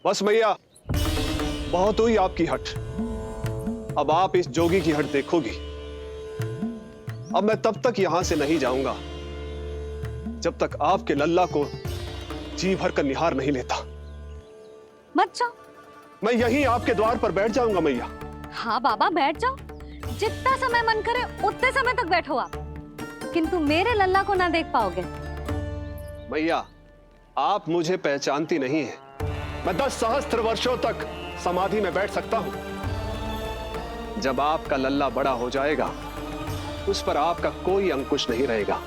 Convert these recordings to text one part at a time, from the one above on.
बस मैया, बहुत हुई आपकी हट। अब आप इस जोगी की हट देखोगी। अब मैं तब तक यहां से नहीं जाऊंगा जब तक आपके लल्ला को जी भर कर निहार नहीं लेता। मत जाओ। मैं यहीं आपके द्वार पर बैठ जाऊंगा मैया। हाँ बाबा, बैठ जाओ। जितना समय मन करे उतने समय तक बैठो आप, किंतु मेरे लल्ला को ना देख पाओगे। मैया, आप मुझे पहचानती नहीं है। मैं 10 सहस्त्र वर्षों तक समाधि में बैठ सकता हूं। जब आपका लल्ला बड़ा हो जाएगा, उस पर आपका कोई अंकुश नहीं रहेगा,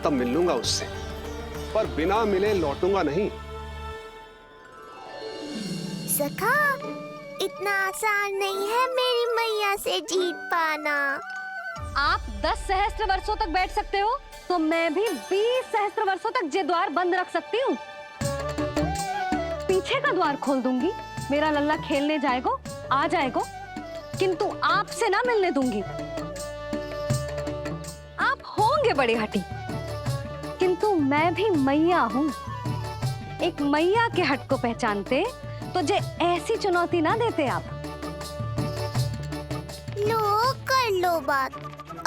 तब मिल लूंगा उससे, पर बिना मिले लौटूंगा नहीं। सखा, इतना आसान नहीं है मेरी मैया से जीत पाना। आप 10 सहस्त्र वर्षों तक बैठ सकते हो, तो मैं भी 20 सहस्त्र वर्षों तक ये द्वार बंद रख सकती हूँ। पीछे का द्वार खोल दूंगी, मेरा लल्ला खेलने जाएगो, आ जाएगो, किंतु आपसे ना मिलने दूंगी। आप होंगे बड़ी हठी, किंतु मैं भी मैया हूँ। एक मैया के हट को पहचानते तो जे ऐसी चुनौती ना देते आप। लो, कर लो बात।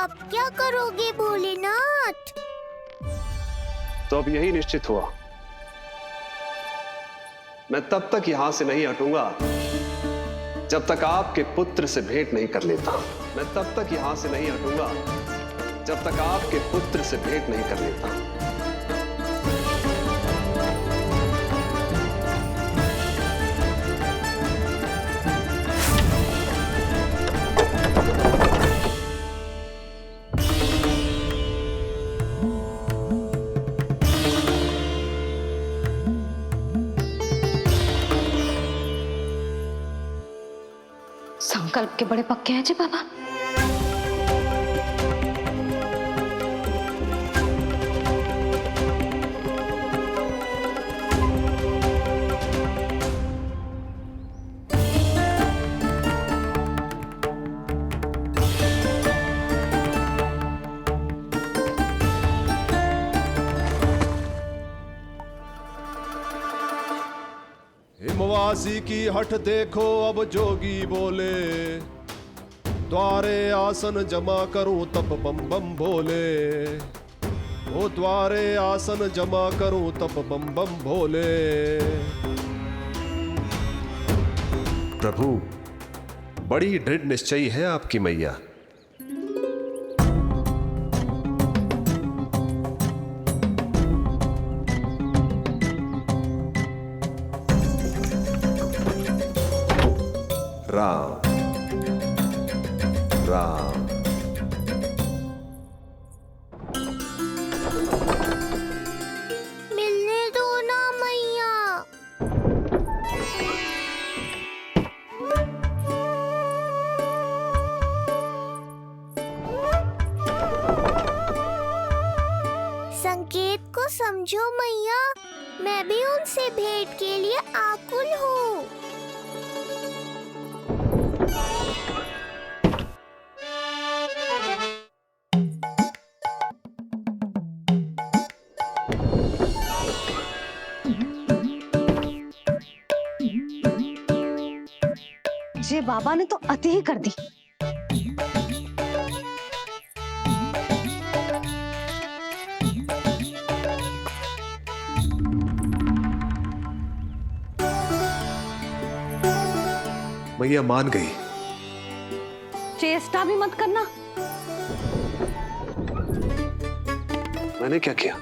अब क्या करोगे भोलेनाथ? तो अब यही निश्चित हुआ, मैं तब तक यहां से नहीं हटूंगा जब तक आपके पुत्र से भेंट नहीं कर लेता। मैं तब तक यहां से नहीं हटूंगा जब तक आपके पुत्र से भेंट नहीं कर लेता। संकल्प के बड़े पक्के हैं जी बाबा। हिमवासी की हठ देखो अब जोगी बोले, द्वारे आसन जमा करूं तब बम बम भोले। ओ द्वारे आसन जमा करूं तब बम बम भोले। प्रभु, बड़ी दृढ़ निश्चयी है आपकी मैया। राम राम। मिलने दो ना मैया। संकेत को समझो मैया, मैं भी उनसे भेंट के लिए आकुल हूँ। ये बाबा ने तो अति ही कर दी। मैया मान गई। चेष्टा भी मत करना। मैंने क्या किया?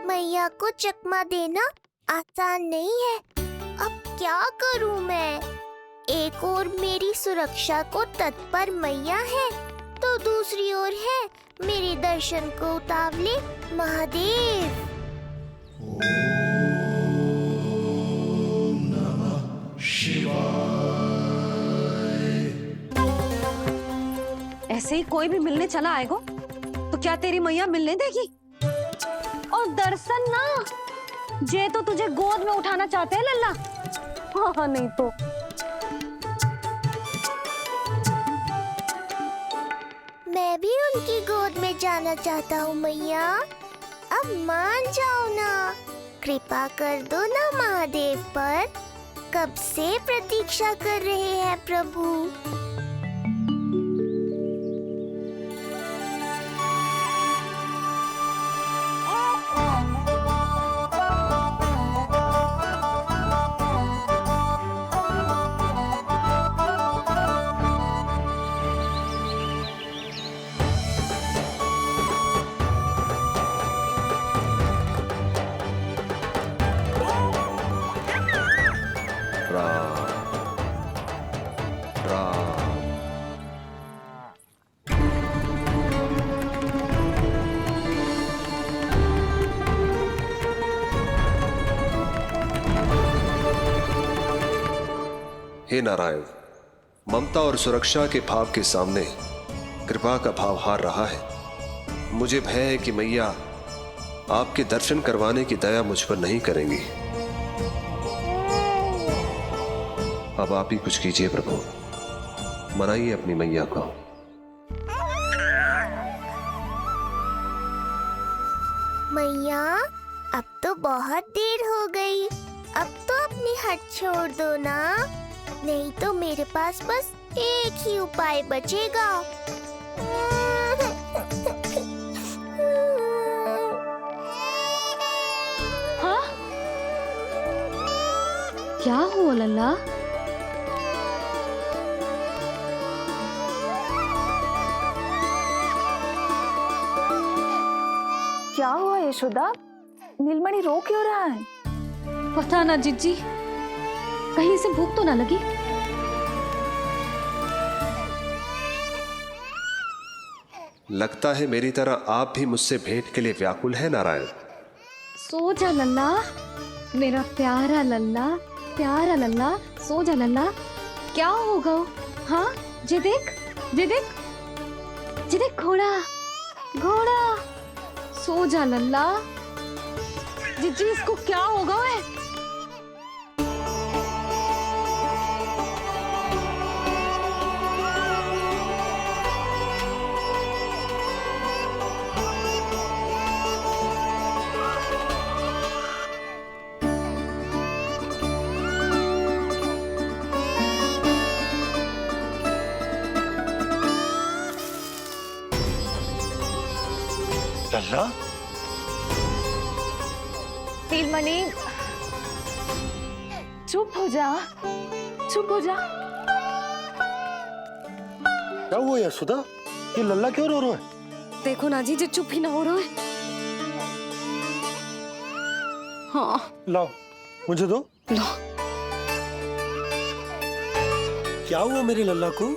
मैया को चकमा देना आसान नहीं है। अब क्या करूं मैं? एक ओर मेरी सुरक्षा को तत्पर मैया है, तो दूसरी ओर है मेरे दर्शन को उतावले महादेव। ऐसे ही कोई भी मिलने चला आएगा तो क्या तेरी मैया मिलने देगी? और दर्शन ना, जे तो तुझे गोद में उठाना चाहते हैं लल्ला। हाँ नहीं तो मैं भी उनकी गोद में जाना चाहता हूँ मैया। अब मान जाओ ना, कृपा कर दो ना महादेव पर। कब से प्रतीक्षा कर रहे हैं प्रभु। राम राम। हे नारायण, ममता और सुरक्षा के भाव के सामने कृपा का भाव हार रहा है। मुझे भय है कि मैया आपके दर्शन करवाने की दया मुझ पर नहीं करेंगी। अब आप ही कुछ कीजिए प्रभु, मनाइए अपनी मैया को। मैया, अब तो बहुत देर हो गई। अब तो अपनी हट छोड़ दो ना, नहीं तो मेरे पास बस एक ही उपाय बचेगा। हाँ? क्या हुआ लल्ला? क्या हुआ यशोदा? नीलमणि रो क्यों रहा है? पता ना जीजी, कहीं से भूख तो ना लगी। लगता है मेरी तरह आप भी मुझसे भेंट के लिए व्याकुल है नारायण। सो जा लल्ला, मेरा प्यारा लल्ला, प्यारा लल्ला, सो जा लल्ला। क्या होगा? हाँ, जे देख, जे देख, जे देख, घोड़ा, घोड़ा। सो जा लल्ला। जीजी, इसको क्या होगा? है लल्ला, नीलमणि, चुप हो जा, चुप हो जा। क्या हुआ यशोदा? ये लल्ला क्यों रो रहा है? देखो ना जीजी, चुप ही ना हो रहा है। हाँ, लाओ, मुझे दो। लो। क्या हुआ मेरे लल्ला को?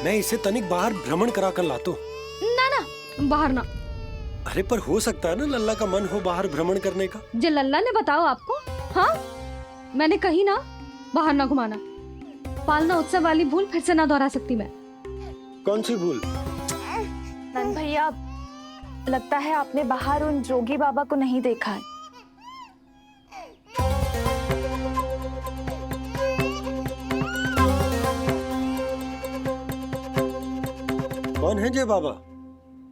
मैं इसे तनिक बाहर भ्रमण करा कर लाता हूँ। ना ना, बाहर ना। अरे पर हो सकता है ना लल्ला का मन हो बाहर भ्रमण करने का। जे लल्ला ने बताओ आपको? हाँ, मैंने कही ना बाहर ना घुमाना। पालना उत्सव वाली भूल फिर से ना दोहरा सकती मैं। कौन सी भूल? नंद भैया, लगता है आपने बाहर उन जोगी बाबा को नहीं देखा है। कौन है जय बाबा?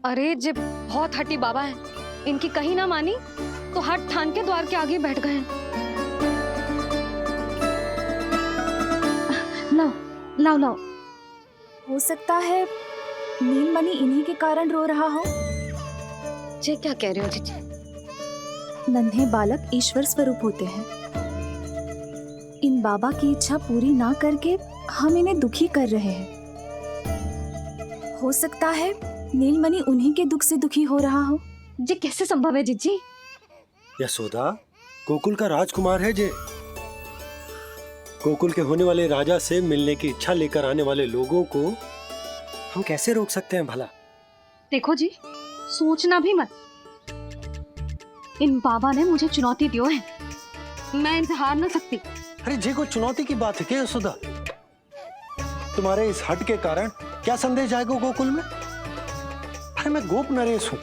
अरे जे बहुत हट्टी बाबा है, इनकी कही ना मानी तो हट ठान के द्वार के आगे बैठ गए। लाओ लाओ लाओ। हो सकता है नीलमणि इन्हीं के कारण रो रहा हो। जे क्या कह रहे हो जीजी? नन्हे बालक ईश्वर स्वरूप होते हैं। इन बाबा की इच्छा पूरी ना करके हम इन्हें दुखी कर रहे हैं। हो सकता है नीलमणि उन्हीं के दुख से दुखी हो रहा हो। जे कैसे संभव है जीजी? यशोदा, गोकुल का राजकुमार है जय। गोकुल के होने वाले राजा से मिलने की इच्छा लेकर आने वाले लोगों को हम कैसे रोक सकते हैं भला? देखो जी, सोचना भी मत। इन बाबा ने मुझे चुनौती दियो है, मैं इनसे हार ना सकती। अरे जे कोई चुनौती की बात है क्या यशोदा? तुम्हारे इस हट के कारण क्या संदेश जाएगा गोकुल में? अरे मैं गोप नरेश हूं।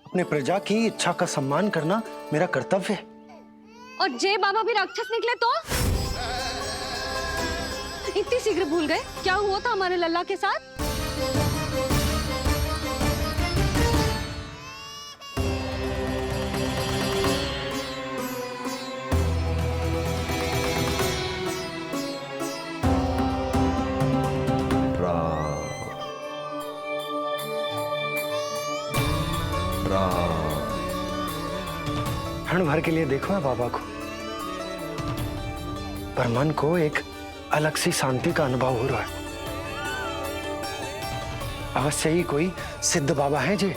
अपने प्रजा की इच्छा का सम्मान करना मेरा कर्तव्य है। और जे बाबा भी राक्षस निकले तो? इतनी शीघ्र भूल गए क्या हुआ था हमारे लल्ला के साथ? क्षण भर के लिए देखो है बाबा को, पर मन को एक अलग सी शांति का अनुभव हो रहा है। अवश्य ही कोई सिद्ध बाबा है जी।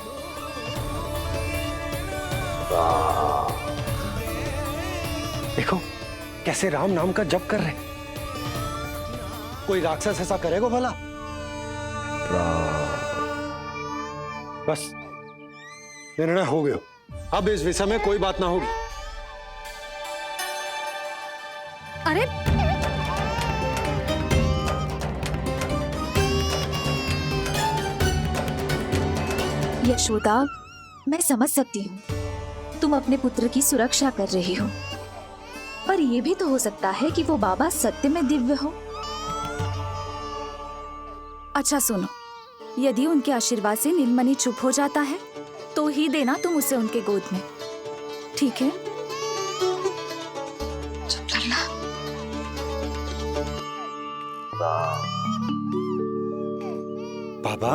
देखो कैसे राम नाम का जप कर रहे। कोई राक्षस ऐसा करेगा भला? बस निर्णय हो गया, अब इस विषय में कोई बात ना होगी। अरे यशोदा, मैं समझ सकती हूँ तुम अपने पुत्र की सुरक्षा कर रही हो, पर यह भी तो हो सकता है कि वो बाबा सत्य में दिव्य हो। अच्छा सुनो, यदि उनके आशीर्वाद से नीलमणि चुप हो जाता है तो ही देना तुम उसे उनके गोद में, ठीक है? चुप करना। बाबा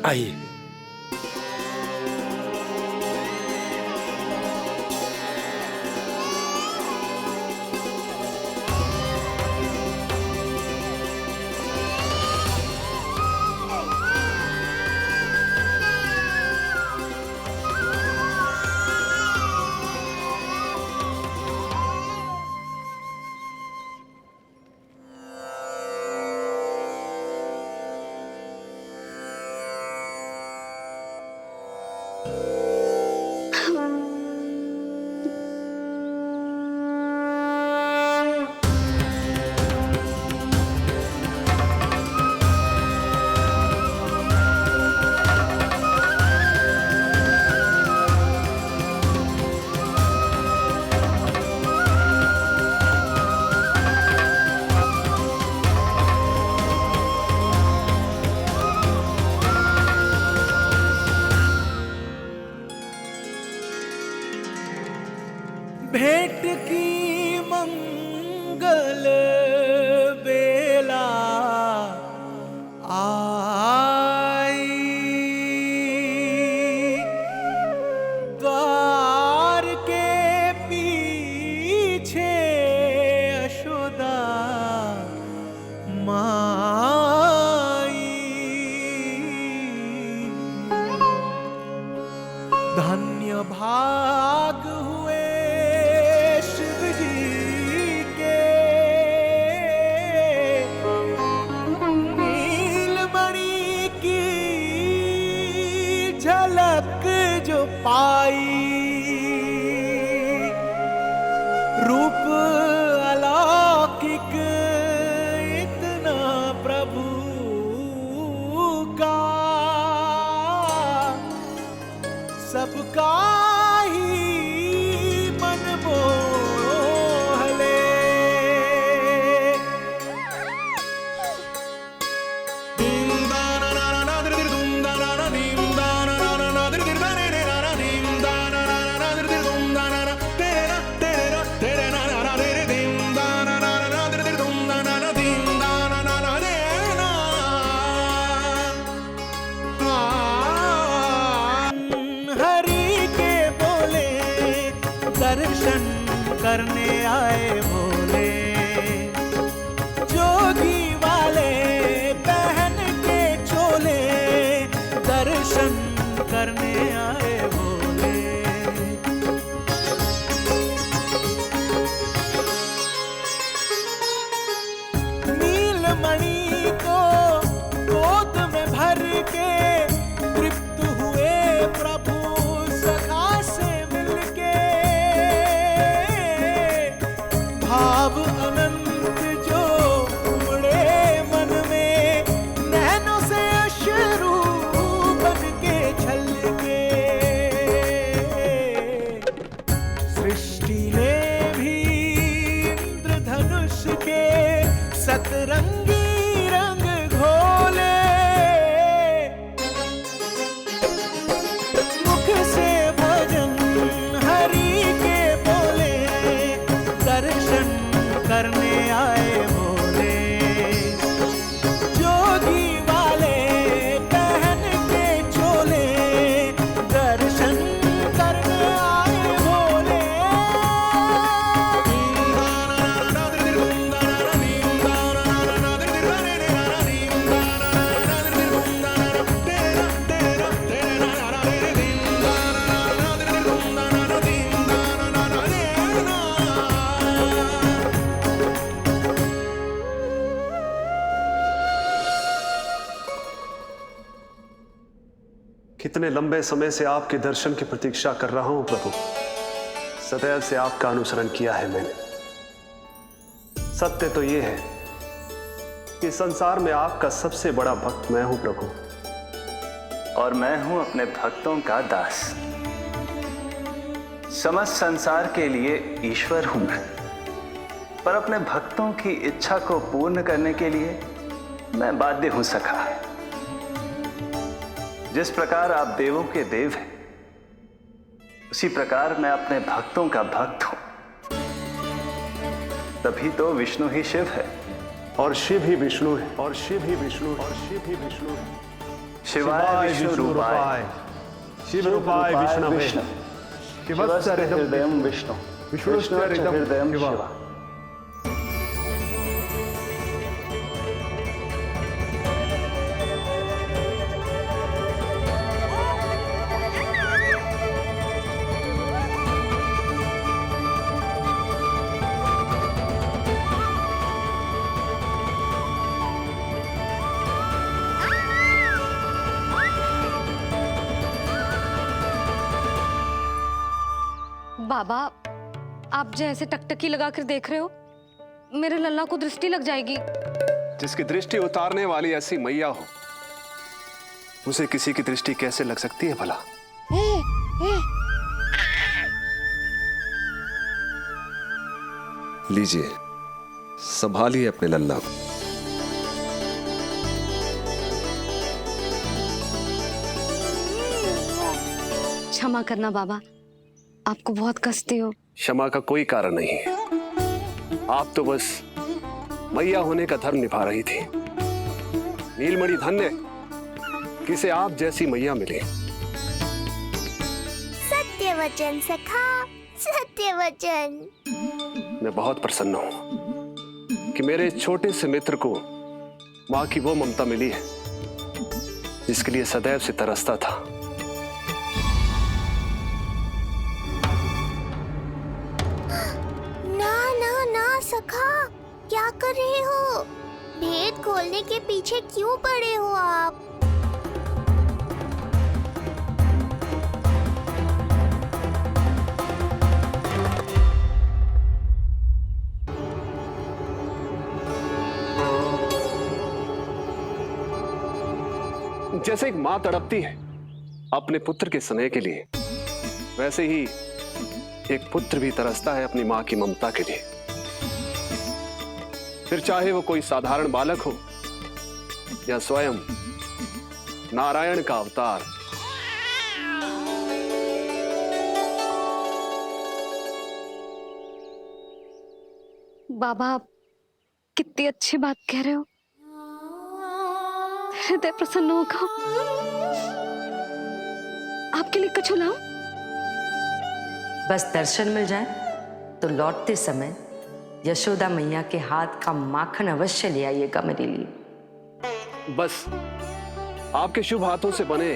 आइए। भेंट की मंगल बेला आई, द्वार के पीछे यशोदा माई। धन्य भाग हुए शिव जी के, नीलमणि की झलक जो पाई। रूप अलौकिक इतना प्रभु का, सबका ही मन मोह ले। हरि के बोले दर्शन करने आए भोले, जोगी वाले पहन के चोले दर्शन करने आए भोले। नीलमणि को गोद में भर के तृप्त हुए प्रभु सखा से मिलके, भाव इतने लंबे समय से आपके दर्शन की प्रतीक्षा कर रहा हूं प्रभु। सदैव से आपका अनुसरण किया है मैंने। सत्य तो यह है कि संसार में आपका सबसे बड़ा भक्त मैं हूं प्रभु। और मैं हूं अपने भक्तों का दास। समस्त संसार के लिए ईश्वर हूं मैं, पर अपने भक्तों की इच्छा को पूर्ण करने के लिए मैं बाध्य हूं सखा। जिस प्रकार आप देवों के देव हैं, उसी प्रकार मैं अपने भक्तों का भक्त हूं। तभी तो विष्णु ही शिव है, और शिव ही विष्णु है, और शिव ही विष्णु है, और शिव ही विष्णु है। शिवाय विष्णु रूपाय, शिव रूपाय विष्णवे, शिवस्य हृदयं विष्णु, विष्णुश्च हृदयं शिव। बाबा, आप जैसे टकटकी लगाकर देख रहे हो, मेरे लल्ला को दृष्टि लग जाएगी। जिसकी दृष्टि उतारने वाली ऐसी मैया हो, उसे किसी की दृष्टि कैसे लग सकती है भला? लीजिए, संभालिए अपने लल्ला को। क्षमा करना बाबा, आपको बहुत कष्ट हो। क्षमा का कोई कारण नहीं है। आप तो बस मैया होने का धर्म निभा रही थी। नीलमणि धन्य किसे आप जैसी मैया मिले। सत्य वचन सखा, सत्य वचन। मैं बहुत प्रसन्न हूं कि मेरे छोटे से मित्र को मां की वो ममता मिली है जिसके लिए सदैव से तरसता था। सखा, क्या कर रहे हो? भेद खोलने के पीछे क्यों पड़े हो आप? जैसे एक मां तड़पती है अपने पुत्र के स्नेह के लिए, वैसे ही एक पुत्र भी तरसता है अपनी मां की ममता के लिए। फिर चाहे वो कोई साधारण बालक हो या स्वयं नारायण का अवतार। बाबा, आप कितनी अच्छी बात कह रहे हो। हृदय प्रसन्न होगा। आपके लिए कुछ लाऊं? बस दर्शन मिल जाए तो लौटते समय यशोदा मैया के हाथ का माखन अवश्य ले आइएगा मेरे लिए। बस आपके शुभ हाथों से बने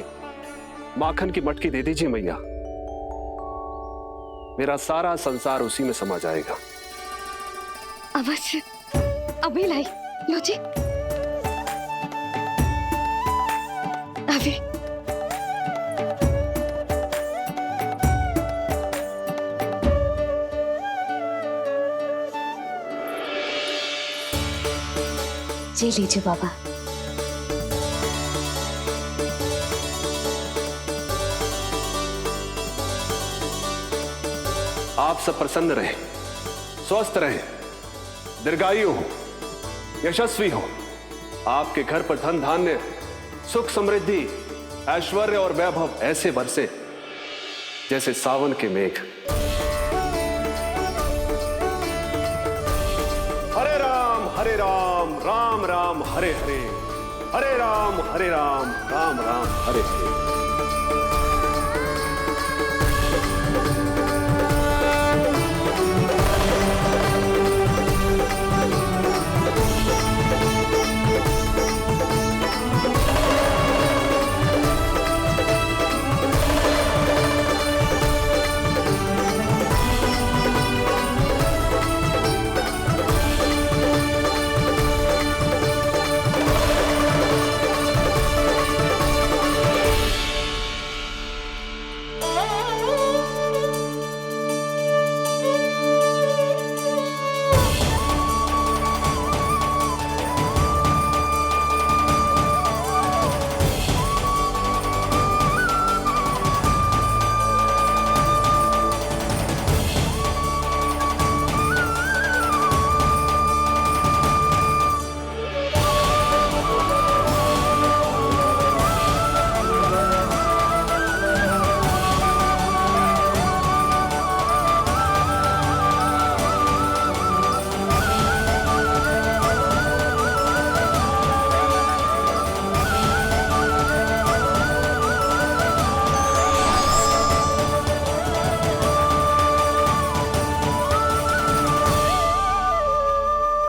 माखन की मटकी दे दीजिए मैया। मेरा सारा संसार उसी में समा जाएगा। अवश्य, अभी लाई। लो जी, अभी। जी लीजिए बाबा। आप सब प्रसन्न रहें, स्वस्थ रहें, दीर्घायु हो, यशस्वी हो। आपके घर पर धन धान्य, सुख समृद्धि, ऐश्वर्य और वैभव ऐसे बरसे जैसे सावन के मेघ। हरे राम, राम राम हरे हरे, हरे राम, राम राम, हरे हरे।